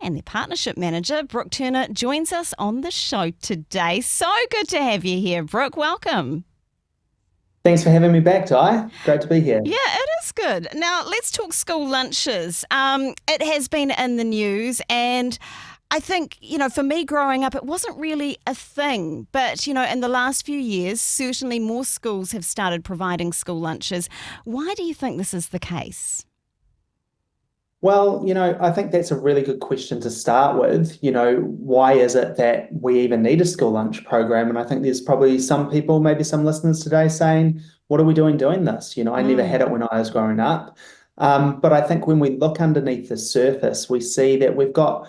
And their Partnership Manager, Brooke Turner, joins us on the show today. So good to have you here, Brooke. Welcome. Thanks for having me back, Di. Great to be here. Yeah, it is good. Now, let's talk school lunches. It has been in the news, and I think, for me growing up, it wasn't really a thing. But, in the last few years, certainly more schools have started providing school lunches. Why do you think this is the case? Well, I think that's a really good question to start with. Why is it that we even need a school lunch program? And I think there's probably some people, maybe some listeners today saying, what are we doing this? I never had it when I was growing up. But I think when we look underneath the surface, we see that we've got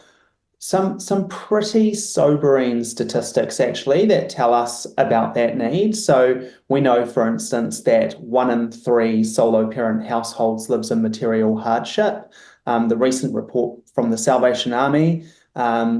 some pretty sobering statistics actually that tell us about that need. So we know, for instance, that 1 in 3 solo parent households lives in material hardship. The recent report from the Salvation Army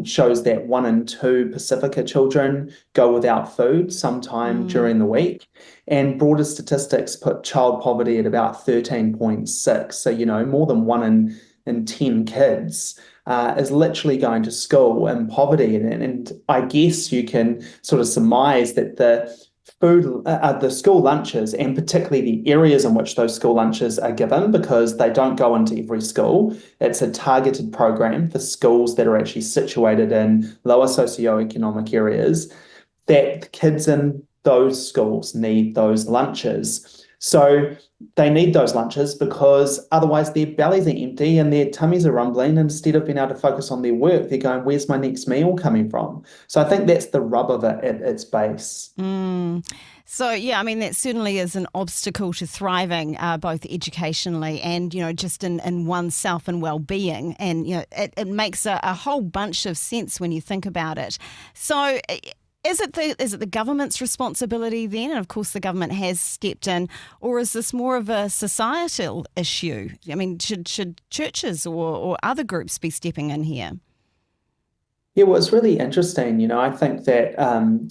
shows that 1 in 2 Pacifica children go without food sometime during the week. And broader statistics put child poverty at about 13.6. So, more than 1 in 10 kids is literally going to school in poverty. And I guess you can sort of surmise that the school lunches, and particularly the areas in which those school lunches are given, because they don't go into every school. It's a targeted program for schools that are actually situated in lower socioeconomic areas, that the kids in those schools need those lunches. So they need those lunches because otherwise their bellies are empty and their tummies are rumbling. Instead of being able to focus on their work, they're going, where's my next meal coming from? So I think that's the rub of it at its base. So, yeah, I mean, that certainly is an obstacle to thriving, both educationally and, just in oneself and well-being. And, it makes a whole bunch of sense when you think about it. So is it the government's responsibility then? And of course the government has stepped in, or is this more of a societal issue? I mean, should churches or other groups be stepping in here? Yeah, well, it's really interesting. I think that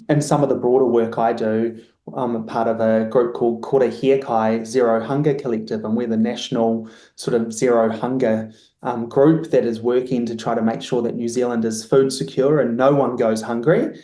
in some of the broader work I do, I'm a part of a group called Kora Hiakai Zero Hunger Collective, and we're the national sort of zero hunger group that is working to try to make sure that New Zealand is food secure and no one goes hungry.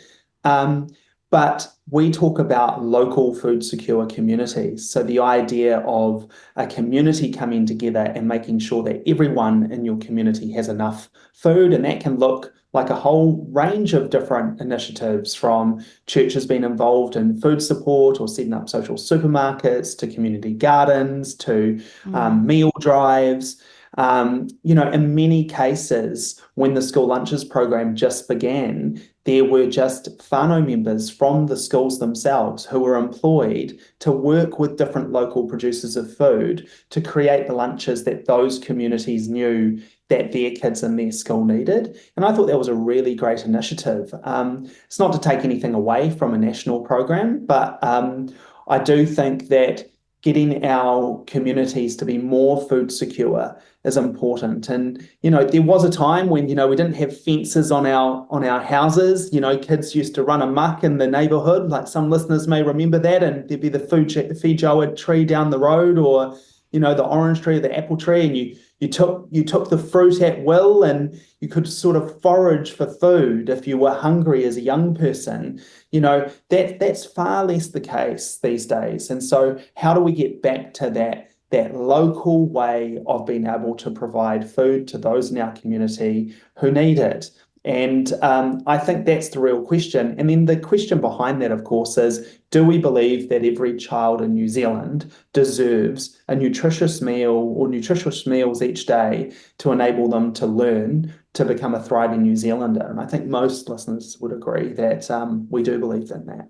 Um, but we talk about local food secure communities. So the idea of a community coming together and making sure that everyone in your community has enough food, and that can look like a whole range of different initiatives, from churches being involved in food support or setting up social supermarkets, to community gardens, to meal drives. In many cases, when the school lunches program just began, there were just whānau members from the schools themselves who were employed to work with different local producers of food to create the lunches that those communities knew that their kids in their school needed. And I thought that was a really great initiative. It's not to take anything away from a national program, but I do think that getting our communities to be more food secure is important. And there was a time when we didn't have fences on our houses. Kids used to run amok in the neighbourhood. Like, some listeners may remember that, and there'd be the feijoa tree down the road, or the orange tree or the apple tree, and you took the fruit at will, and you could sort of forage for food if you were hungry as a young person. That's far less the case these days. And so how do we get back to that local way of being able to provide food to those in our community who need it? And I think that's the real question. And then the question behind that, of course, is, do we believe that every child in New Zealand deserves a nutritious meal or nutritious meals each day to enable them to learn to become a thriving New Zealander? And I think most listeners would agree that we do believe in that.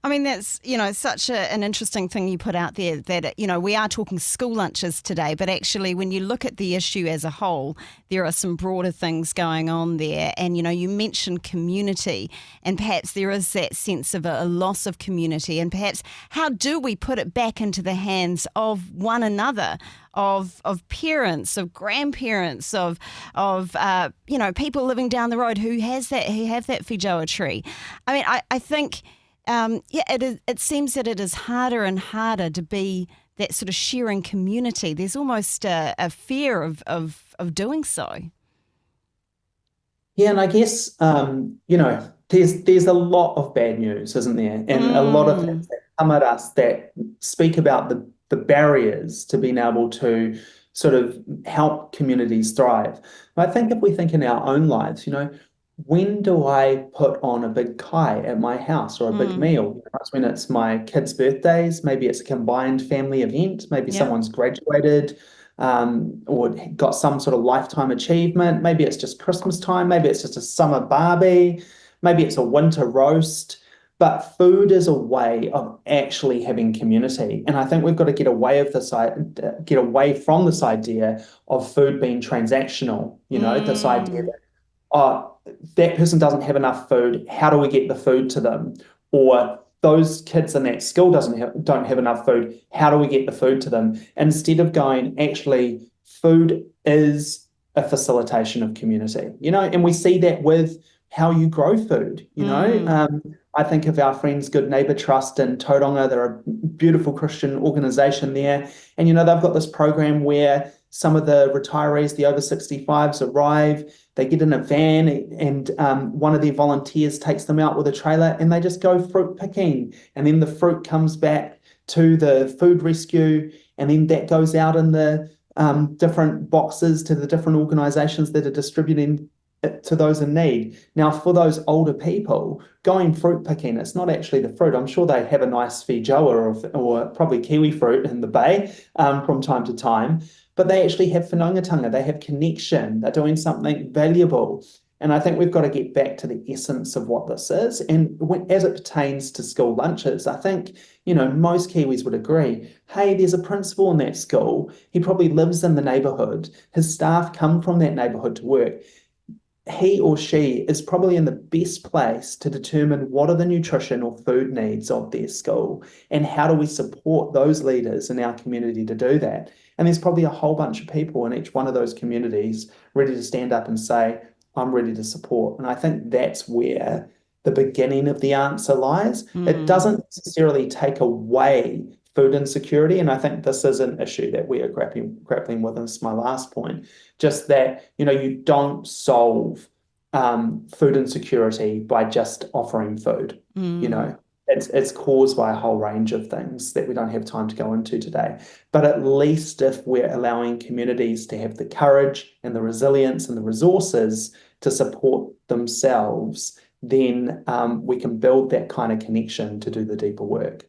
I mean, that's, such an interesting thing you put out there, that, we are talking school lunches today, but actually when you look at the issue as a whole, there are some broader things going on there. And, you mentioned community, and perhaps there is that sense of a loss of community, and perhaps how do we put it back into the hands of one another, of parents, of grandparents, of people living down the road who have that feijoa tree. I mean, I think it seems that it is harder and harder to be that sort of sharing community. There's almost a fear of doing so. Yeah, and I guess there's a lot of bad news, isn't there? And a lot of Mm, things that come at us that speak about the barriers to being able to sort of help communities thrive. I think if we think in our own lives, when do I put on a big kai at my house or a big mm, meal? It's when it's my kids' birthdays, maybe it's a combined family event, maybe yep. someone's graduated, or got some sort of lifetime achievement. Maybe it's just Christmas time. Maybe it's just a summer barbie. Maybe it's a winter roast. But food is a way of actually having community. And I think we've got to get away from this idea of food being transactional, this idea Mm, that, oh, that person doesn't have enough food. How do we get the food to them? Or those kids in that school don't have enough food. How do we get the food to them? Instead of going, actually, food is a facilitation of community, and we see that with how you grow food. mm, I think of our friends Good Neighbor Trust in Tauranga. They're a beautiful Christian organization there. And, they've got this program where some of the retirees, the over 65s, arrive. They get in a van, and one of their volunteers takes them out with a trailer, and they just go fruit picking. And then the fruit comes back to the food rescue, and then that goes out in the different boxes to the different organizations that are distributing it to those in need. Now, for those older people, going fruit picking, it's not actually the fruit. I'm sure they have a nice feijoa or probably kiwi fruit in the bay from time to time, but they actually have whanaungatanga, they have connection, they're doing something valuable. And I think we've got to get back to the essence of what this is. And as it pertains to school lunches, I think, most Kiwis would agree, hey, there's a principal in that school. He probably lives in the neighbourhood. His staff come from that neighbourhood to work. He or she is probably in the best place to determine what are the nutrition or food needs of their school and how do we support those leaders in our community to do that. And there's probably a whole bunch of people in each one of those communities ready to stand up and say, I'm ready to support. And I think that's where the beginning of the answer lies. It mm. doesn't necessarily take away food insecurity. And I think this is an issue that we are grappling with. And this is my last point. Just that, you don't solve food insecurity by just offering food. You Mm. know, it's caused by a whole range of things that we don't have time to go into today. But at least if we're allowing communities to have the courage and the resilience and the resources to support themselves, then we can build that kind of connection to do the deeper work.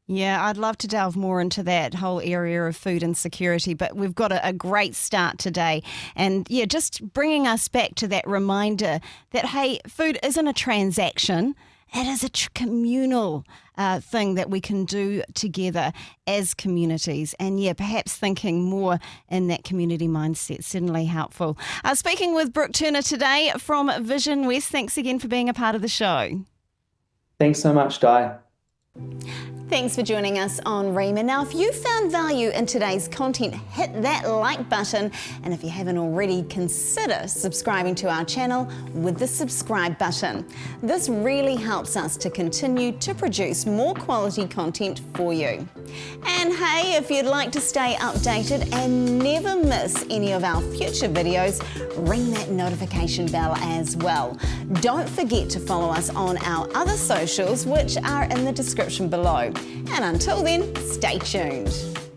Yeah, I'd love to delve more into that whole area of food insecurity, but we've got a great start today. And yeah, just bringing us back to that reminder that, hey, food isn't a transaction. It is a communal thing that we can do together as communities. And yeah, perhaps thinking more in that community mindset, certainly helpful. Speaking with Brooke Turner today from Vision West, thanks again for being a part of the show. Thanks so much, Di. Thanks for joining us on Rhema. Now, if you found value in today's content, hit that like button. And if you haven't already, consider subscribing to our channel with the subscribe button. This really helps us to continue to produce more quality content for you. And hey, if you'd like to stay updated and never miss any of our future videos, ring that notification bell as well. Don't forget to follow us on our other socials, which are in the description below. And until then, stay tuned.